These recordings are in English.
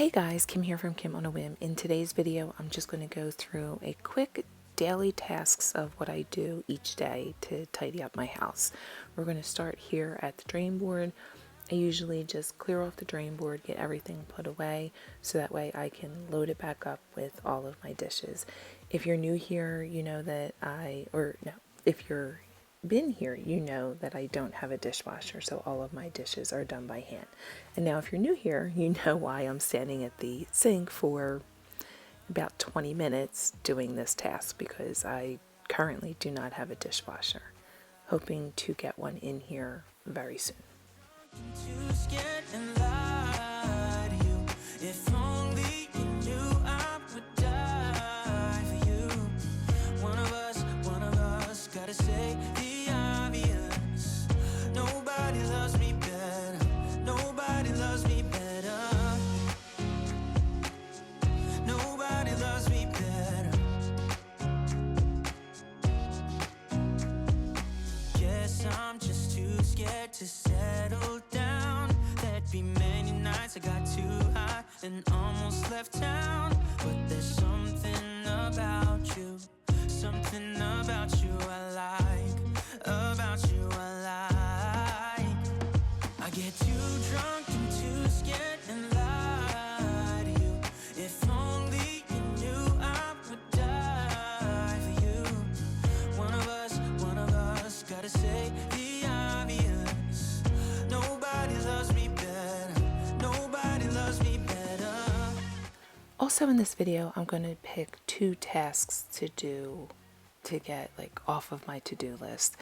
Hey guys, Kim here from Kim on a Whim. In today's video, I'm just going to go through a quick daily tasks of what I do each day to tidy up my house. We're going to start here at the drain board. I usually just clear off the drain board, get everything put away, so that way I can load it back up with all of my dishes. If you're new here, you know that if you're been here, you know that I don't have a dishwasher, so all of my dishes are done by hand. And now if you're new here, you know why I'm standing at the sink for about 20 minutes doing this task, because I currently do not have a dishwasher. Hoping to get one in here very soon. To settle down. There'd be many nights I got too high and almost left town. But there's something about you I like, about you I like. I get too drunk and too scared and lie to you. If only you knew I would die for you. One of us gotta say the obvious. Nobody loves me better. Nobody loves me better. Also in this video, I'm going to pick 2 tasks to do to get off of my to-do list.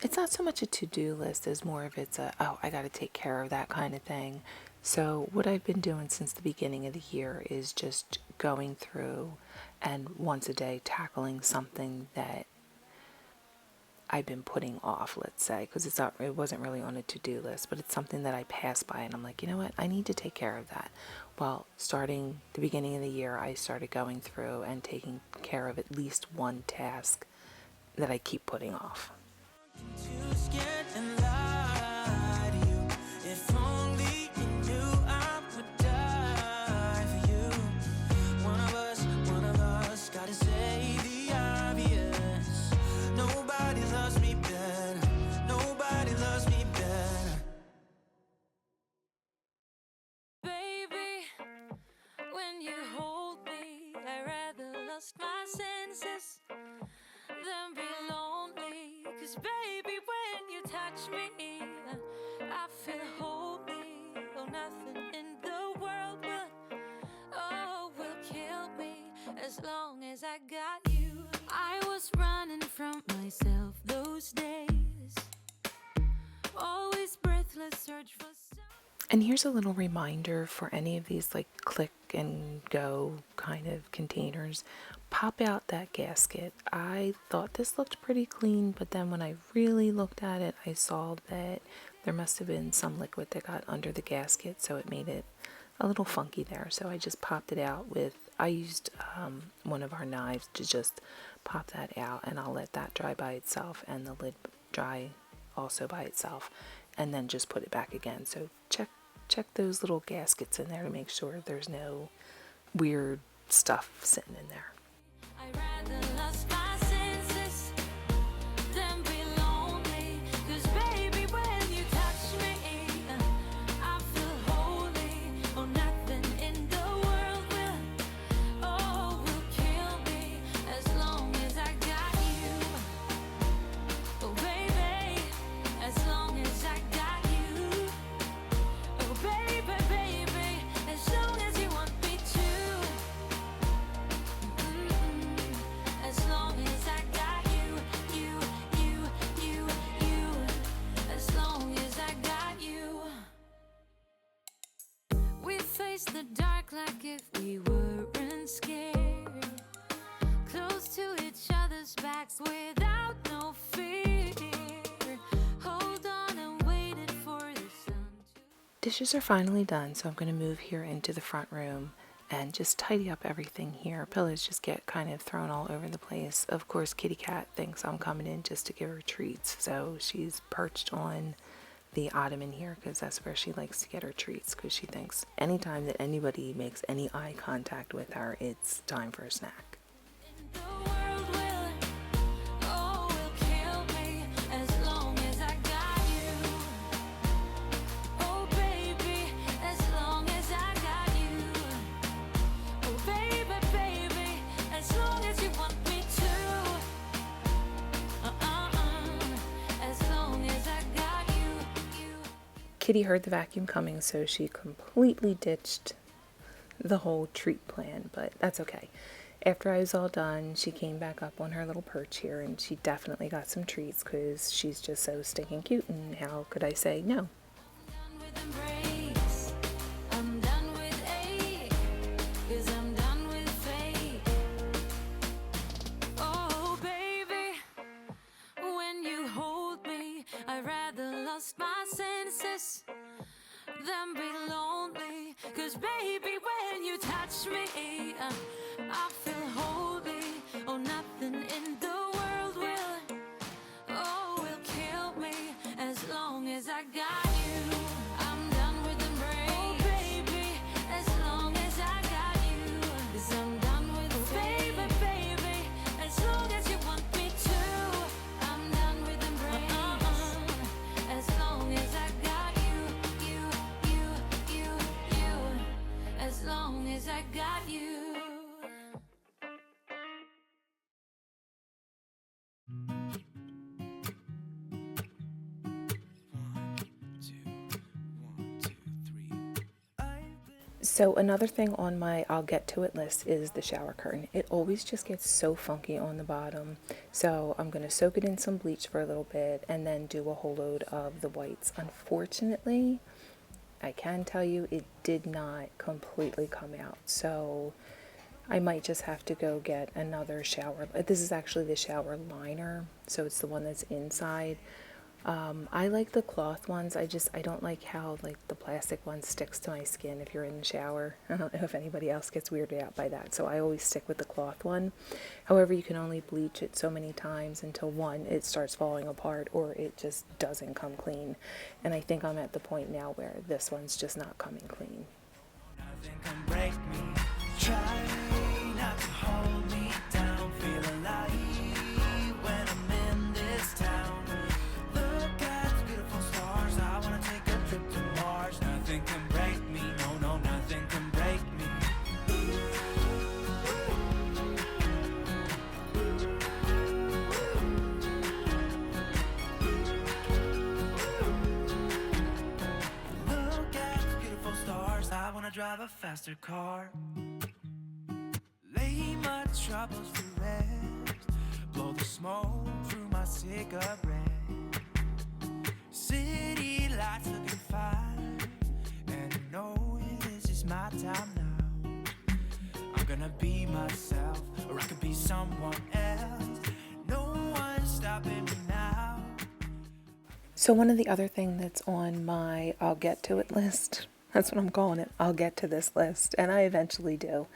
It's not so much a to-do list as more of it's a, oh, I got to take care of that kind of thing. So what I've been doing since the beginning of the year is just going through and once a day tackling something that I've been putting off, let's say, because it wasn't really on a to-do list, but it's something that I pass by and I'm like, you know what, I need to take care of that. Well, starting the beginning of the year, I started going through and taking care of at least one task that I keep putting off. Too scared and lie to you. If only you knew I would die for you. One of us gotta say the obvious. Nobody loves me better. Nobody loves me better. Baby, when you hold me, I rather lost my senses than be lonely. 'Cause baby, when you touch me, I feel holy. Oh, nothing in the world will kill me as long as I got you. I was running from myself those days, always breathless, search for some. And here's a little reminder for any of these click and go kind of containers. Pop out that gasket. I thought this looked pretty clean, but then when I really looked at it, I saw that there must have been some liquid that got under the gasket, so it made it a little funky there. So I just popped it out I used one of our knives to just pop that out, and I'll let that dry by itself and the lid dry also by itself, and then just put it back again. So check those little gaskets in there to make sure there's no weird stuff sitting in there. I rather lost my senses than be lonely. 'Cause baby, when you touch me, I feel holy. Oh, nothing in the world will kill me as long as I got you. Oh, baby, as long as I got you. Oh, baby, as long as you want me to. As long as I got you, as long as I got you. We face the dark like if we weren't scared, close to each other's backs without no fear. Hold on and waited for the sun to... Dishes are finally done, so I'm going to move here into the front room and just tidy up everything here. Pillows just get kind of thrown all over the place. Of course, Kitty Cat thinks I'm coming in just to give her treats, so she's perched on the ottoman here because that's where she likes to get her treats, because she thinks anytime that anybody makes any eye contact with her, it's time for a snack. The world will, oh, will kill me as long as I got you. Oh, baby, as long as I got you. Oh, baby, baby, as long as you want me to. As long as I got you. Kitty heard the vacuum coming, so she completely ditched the whole treat plan, but that's okay. After I was all done, she came back up on her little perch here, and she definitely got some treats because she's just so stinking cute, and how could I say no? Done with embrace. I'm done with ache, 'cause I'm done with fake. Oh, baby, when you hold me, I rather lost my senses than be lonely. 'Cause baby, when you touch me, I feel holy. Oh, nothing in the world will, oh, will kill me as long as I got you. I'm done with embrace. Oh, baby, as long as I got you. 'Cause I'm done with baby, baby, as long as you want me to. I'm done with embrace. As long as I got you, as long as I got you. So another thing on my I'll get to it list is the shower curtain. It always just gets so funky on the bottom. So I'm going to soak it in some bleach for a little bit and then do a whole load of the whites. Unfortunately, I can tell you it did not completely come out. So I might just have to go get another shower. This is actually the shower liner, so it's the one that's inside. I like the cloth ones. I don't like how like the plastic one sticks to my skin if you're in the shower. I don't know if anybody else gets weirded out by that, so I always stick with the cloth one. However, you can only bleach it so many times until one, it starts falling apart or it just doesn't come clean. And I think I'm at the point now where this one's just not coming clean. Nothing can break me. Try not to hold me down. Feel alive when I'm in this town. Look at the beautiful stars. I wanna take a trip to Mars. Nothing can break me. No, no, nothing can break me. Look at the beautiful stars. I wanna drive a faster car. Lay my troubles to rest. Blow the smoke through my cigarette. City lights looking fine. And you know this is my time now. I'm gonna be myself, or I could be someone else. No one's stopping me now. So one of the other things that's on my I'll get to it list, that's what I'm calling it, I'll get to this list, and I eventually do.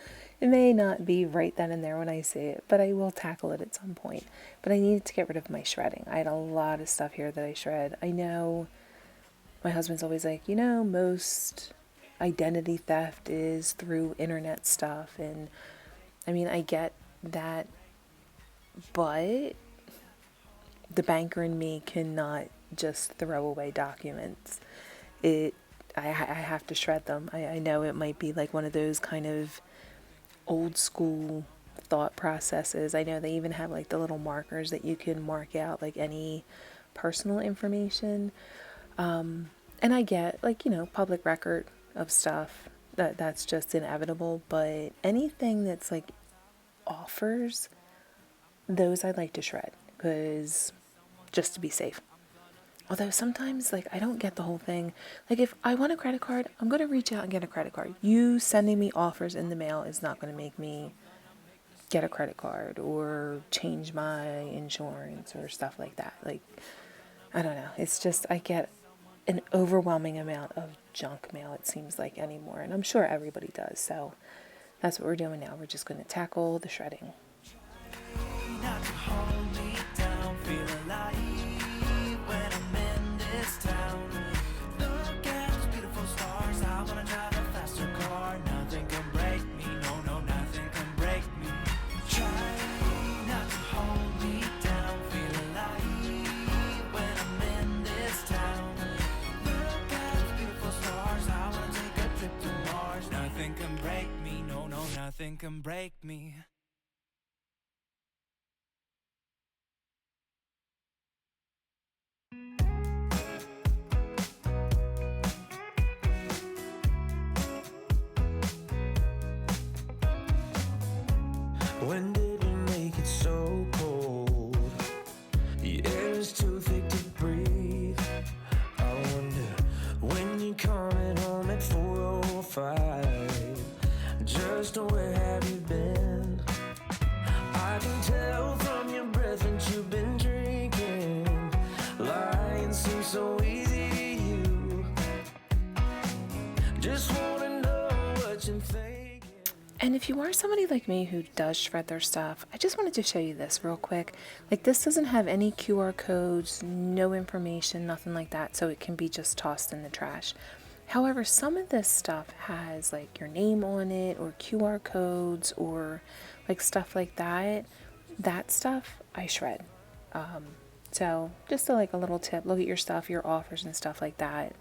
It may not be right then and there when I say it, but I will tackle it at some point. But I needed to get rid of my shredding. I had a lot of stuff here that I shred. I know my husband's always like, most identity theft is through internet stuff. And I mean, I get that, but the banker in me cannot just throw away documents. I have to shred them. I know it might be like one of those kind of old school thought processes. I know they even have like the little markers that you can mark out like any personal information. And I get like, public record of stuff that's just inevitable, but anything that's like offers, those I'd like to shred because just to be safe. Although sometimes, like, I don't get the whole thing. Like, if I want a credit card, I'm going to reach out and get a credit card. You sending me offers in the mail is not going to make me get a credit card or change my insurance or stuff like that. Like, I don't know. It's just, I get an overwhelming amount of junk mail, it seems like, anymore. And I'm sure everybody does. So that's what we're doing now. We're just going to tackle the shredding. Not to hold me down. Feel alive when I'm in this town. Nothing can break me. When did we make it so cold? The air is too thick to breathe. I wonder when you're coming home at 4:05. Just where have you been? I can tell from your breath that you've been drinking. Lying seems so easy to you. Just wanna know what you're thinking. And if you are somebody like me who does shred their stuff, I just wanted to show you this real quick. Like, this doesn't have any QR codes, no information, nothing like that, so it can be just tossed in the trash. However, some of this stuff has like your name on it or QR codes or like stuff like that. That stuff I shred. So just like a little tip, look at your stuff, your offers and stuff like that.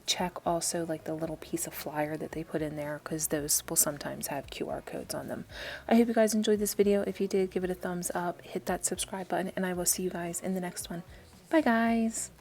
Check also like the little piece of flyer that they put in there, because those will sometimes have QR codes on them. I hope you guys enjoyed this video. If you did, give it a thumbs up, hit that subscribe button, and I will see you guys in the next one. Bye guys.